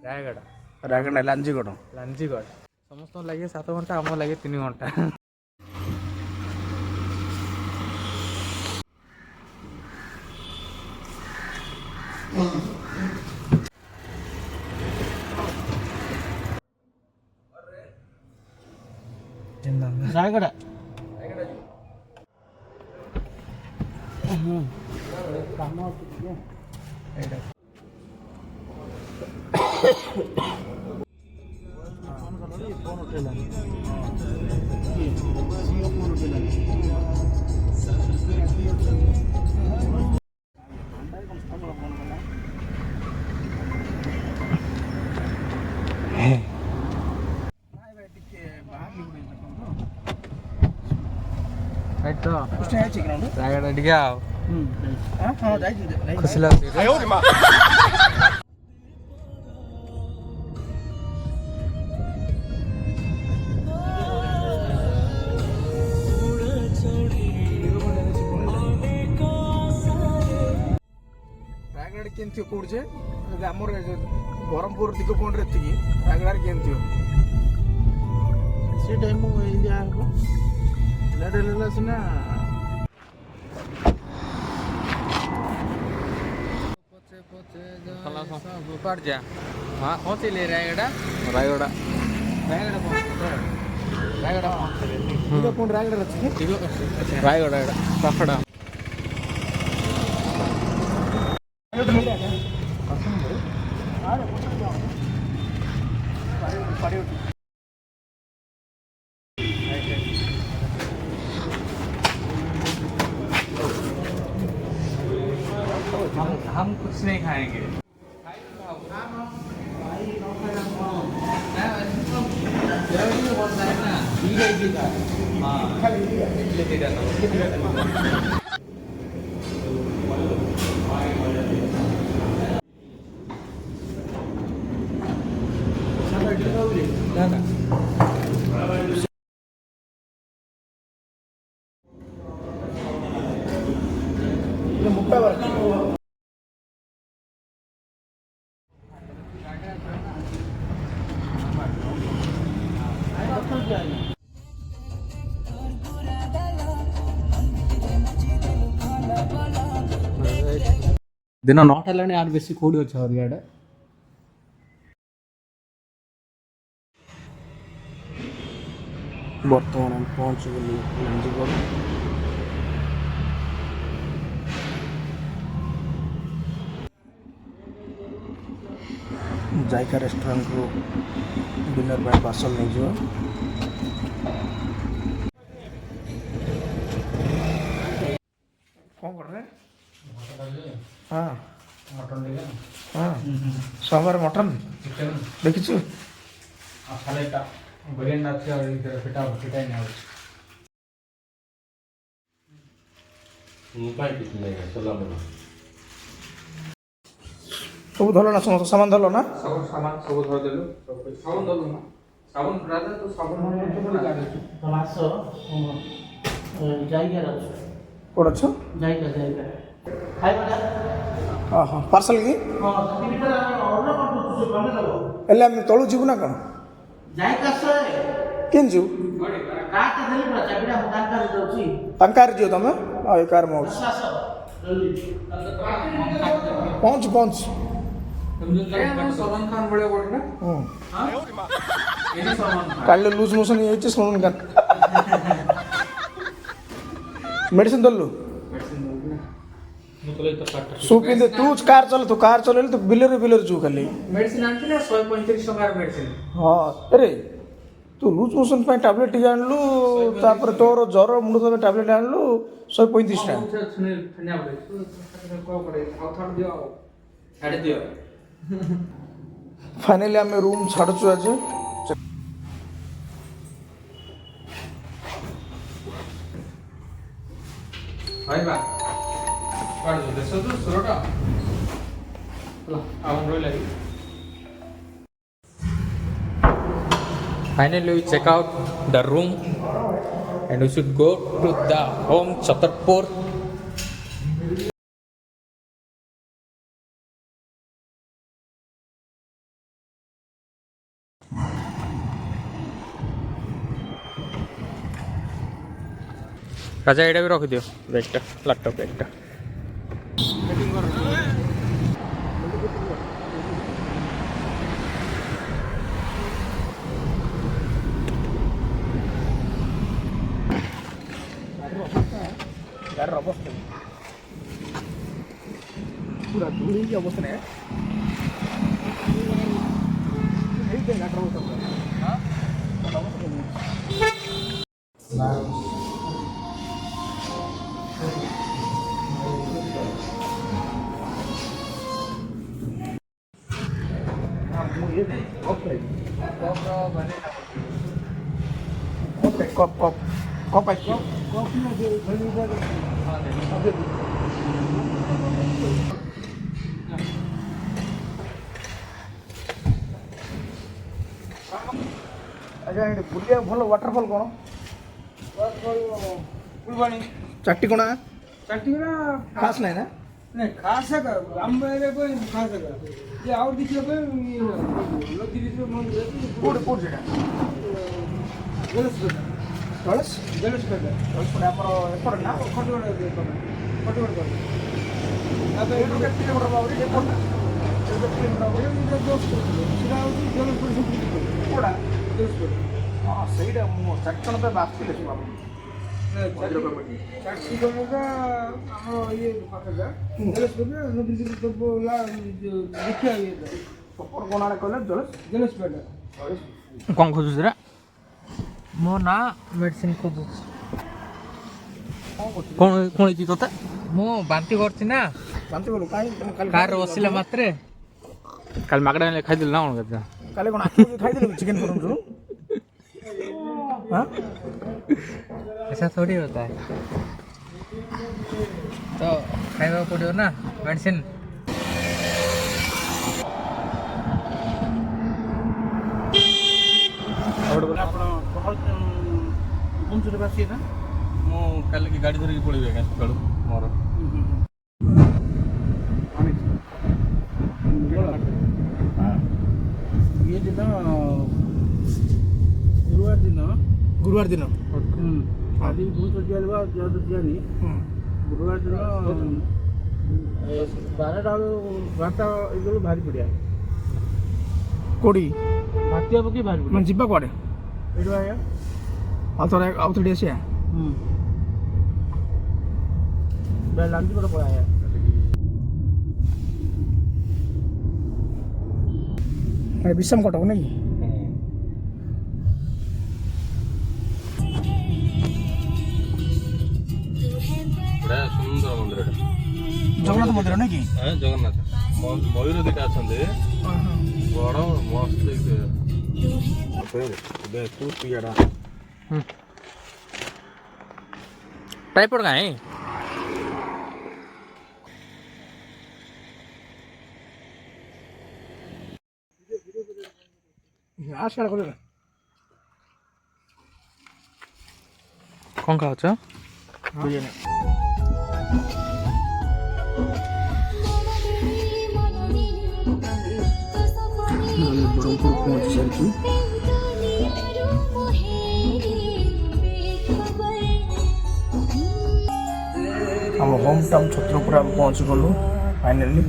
ରାୟଗଡ଼ା ରାୟଗଡ଼ା ଲାଞ୍ଜିଗଡ଼ ଲାଞ୍ଜିଗଡ଼ ସମସ୍ତଙ୍କୁ ଲାଗେ 7 ଘଣ୍ଟା ଆମକୁ ଲାଗେ 3 ଘଣ୍ଟା। ରାୟଗଡ଼ା କାମ ଟିକେ ଏଇଟା ଫୋନ୍ ଉଠେଇଲାନି ଫୋନ୍ ଉଠେଇଲାନି ରାୟଗଡ଼ା ଟିକେ ଆଉ ଖୁସି ଲାଗୁଛି। ରାୟଗଡ଼ା କେମିତି କୋଉଠି ଯେ ଆମର ବ୍ରହ୍ମପୁର ଦିଗ ପଏଣ୍ଟରେ ଏତିକି ରାୟଗଡ଼ାରେ କେମିତି ସେ ଟାଇମ୍ ଇଣ୍ଡିଆ ହେବ ଲେଟ୍ ହେଲା ସିନା हाँ पहुँचले रायगड़ा ରାୟଗଡ଼ା रायगड़ा ଦିଗ ପଏଣ୍ଟ ରାୟଗଡ଼ାରେ ଅଛି रायगड़ा पाखड़ा हम कुछ नहीं खाएंगे। दिन 9 ହେଲାଣି ଆର ବେଶୀ କୋଉଠି ଅଛି ହରିଆଡ଼େ ବର୍ତ୍ତମାନ ଆମେ ପହଞ୍ଚିଗଲୁ ଲାଞ୍ଜିଗଡ଼ ଜାଇକା ରେଷ୍ଟୁରାଣ୍ଟରୁ ଡିନର୍ ପାଇଁ ପାର୍ସଲ୍ ନେଇଯିବା କ'ଣ କରେ ହଁ ମଟନ୍ ଟିକେ ହଁ ସୋମବାର ମଟନ୍ ଦେଖିଛୁ ସାଲେଟା ବିରିୟାନୀ ଅଛି ଆଉ ଫିଟା ଫିଟା ହିଁ ହେଉଛି ସବୁ ଧରିଲ ନା ସମସ୍ତ ସାମାନ ଧରିଲ ନା ସବୁ ସାମାନ ସବୁ ଧରିଦେଲୁ ସାବୁନ ଧରିଲୁ ନା ସାବୁନ ରାଜା ତୁ ସାବୁନ ମାସ ଜାଇଗାରେ ଅଛୁ କେଉଁଠି ଅଛ ଜାଇଗା ଖାଇବାଟା ହଁ ହଁ ପାର୍ସଲ୍ କି ହଁ ଅର୍ଡ଼ର କରିଦେଉଛୁ ସେ ଗଲେ ଦେବ ହେଲେ ଆମେ ତଳୁ ଯିବୁ ନା କ'ଣ ଯାଇକି ଆସ କେମିତି ଯିବୁ କାର୍ଟା ଦେଲି ପୁରା ଚାବିଟା ମୁଁ ତାଙ୍କର ଦେଉଛି ତାଙ୍କ କାର୍ରେ ଯିବ ତମେ ଆଉ ଏ କାର୍ ମୁଁ ଆସ ଆସ ଜଲ୍ଦି ପହଞ୍ଚ ସଲମାନ ଖାନ ଭଳିଆ ବଡି ନା କାଲି ଲୁଜ୍ ମୋସନ୍ ହେଇଯାଇଛି ସଲମାନ ଖାନ ମେଡ଼ିସିନ୍ ଧରିଲୁ ସୁ ପିନ୍ଧେ ତୁ କାର୍ ଚଲେଇଲୁ ତୁ ବିଲରେ ଯିବୁ ଖାଲି ମେଡିସିନ ଆଣିଥିଲେ 135 ଟଙ୍କାର ମେଡିସିନ ହଁ ଆରେ ତୁ ଲୁଜ୍ ମୋସନ୍ ପାଇଁ ଟାବଲେଟ୍ ଟିକେ ଆଣିଲୁ ତାପରେ ତୋର ଜ୍ୱର ମୁଣ୍ଡ ପାଇଁ ଟାବଲେଟ୍ ଆଣିଲୁ 135 ଟଙ୍କା फाइनली आम रूम छाड़ू आज Finally we check out the room and we should go to the home Chhatarpur ରାଜା ଏଇଟା ବି ରଖିଦିଅ ବ୍ୟାଗ୍ଟା ଲାପଟପ୍ ବ୍ୟାଗ୍ଟା। ଗାଡ଼ିର ଅବସ୍ଥା ପୁରା ଧୂଳି ହେଇକି ଅବସ୍ଥା ନାହିଁ ଗାଡ଼ିର ଅବସ୍ଥା କପ୍ କପ୍ କପ୍ ଆସିବ ଆଜ୍ଞା ଏଠି ବୁଲିବା ଭଲ ୱାଟରଫଲ୍ କ'ଣ फुलवाणी ଚାଟିକଣା चाटिना ଖାସ୍ ନାହିଁ ନା नहीं खास है का हम मेरे को खास है का ये और देखिए को लोग दिल्ली मंदिर କୋଉଠି କୋଉଠି ସେଇଟା जलस ଜଳେଶ जलस कर ଜଳେଶ ଆମର ଏପଟେ ନା खटवड़ खटवड़ कर अब ଏଇଠୁ କେତେ କିଲୋମିଟର ଭାବରେ ଏପଟେ କେତେ କିଲୋମିଟର ये दोस्त सीधा जलस पर କୋଉଟା जलस पर ହଁ ସେଇଟା ମୁଁ ଚାଟିକଣା ପାଇଁ ଆସିଥିଲେ ସବୁ ଆପଣ चाटी करने का हम ये पाकर का जलस पर नदी की तो बोला देखिए ये ପ୍ରପର କ'ଣ ଆଡ଼େ କହିଲେ ଜଳେଶ जलस पर କ'ଣ ଖୋଜୁଛୁ ସେଟା? ମୋ ନା ମେଡ଼ିସିନ ଖୋଜୁଛି। କ'ଣ ହେଇଛି ତୋତେ? ମୁଁ ବାନ୍ତି କରୁଛି ନା ବାନ୍ତି କଲୁ କାହିଁ ତମେ କାଲି କାରରେ ବସିଲା ମାତ୍ରେ। କାଲି ମାଗଣା ହେଲେ ଖାଇଦେଲୁ ନା କ'ଣ କେତେ? କାଲି କ'ଣ ଆଖି ଖାଇଦେଲୁ ଚିକେନ୍ କରନ୍ତୁ ହଁ ऐसा थोड़ी होता है तो खाइबा पड़ियो ना मेडिसिन। ମୁଁ କାଲିକି ଗାଡ଼ି ଧରିକି ପଳେଇବି ଆଜ୍ଞା ସକାଳୁ ମୋର। ये दिन गुरुवार दिन ଗୁରୁବାର ଦିନ ଆଜି ବହୁତ ଦିଆଯିବା ଯେହେତୁ ଦିଆନି ଗୁରୁବାର ଦିନ 12ଟା ବାରଟା ଏଇগুলো ଭାରି ପଡ଼ିଆ କୋଉଠି ବାତିଆ ପକେଇ ଭାରି ପଡ଼ିଆ ମାନେ ଯିବା କୁଆଡ଼େ ଏଇଠୁ ଆଜ୍ଞା ଆଉ ଥରେ ଆସିବା ଲାଞ୍ଚ ପରେ ପଳା ଆଜ୍ଞା ବିଷମ କଟକ ନାଇଁ ବଢ଼ିଆ ସୁନ୍ଦର ମନ୍ଦିରଟା। ଜଗନ୍ନାଥ ମନ୍ଦିର ନାଇଁ କି ଜଗନ୍ନାଥ ମୟୂର ଦିଟା ଅଛନ୍ତି ବଡ଼ ମସ୍ତ ଟାଇପଡ଼ କାହିଁ ଆସ କଲେ କ'ଣ ଖାଉଛ? ବ୍ରହ୍ମପୁର ପହଞ୍ଚି ସାରିଛୁ ଆମ ହୋମ୍ ଟାଉନ୍ ଛତ୍ରପୁର ଆମେ ପହଞ୍ଚି ଗଲୁ ଫାଇନାଲି।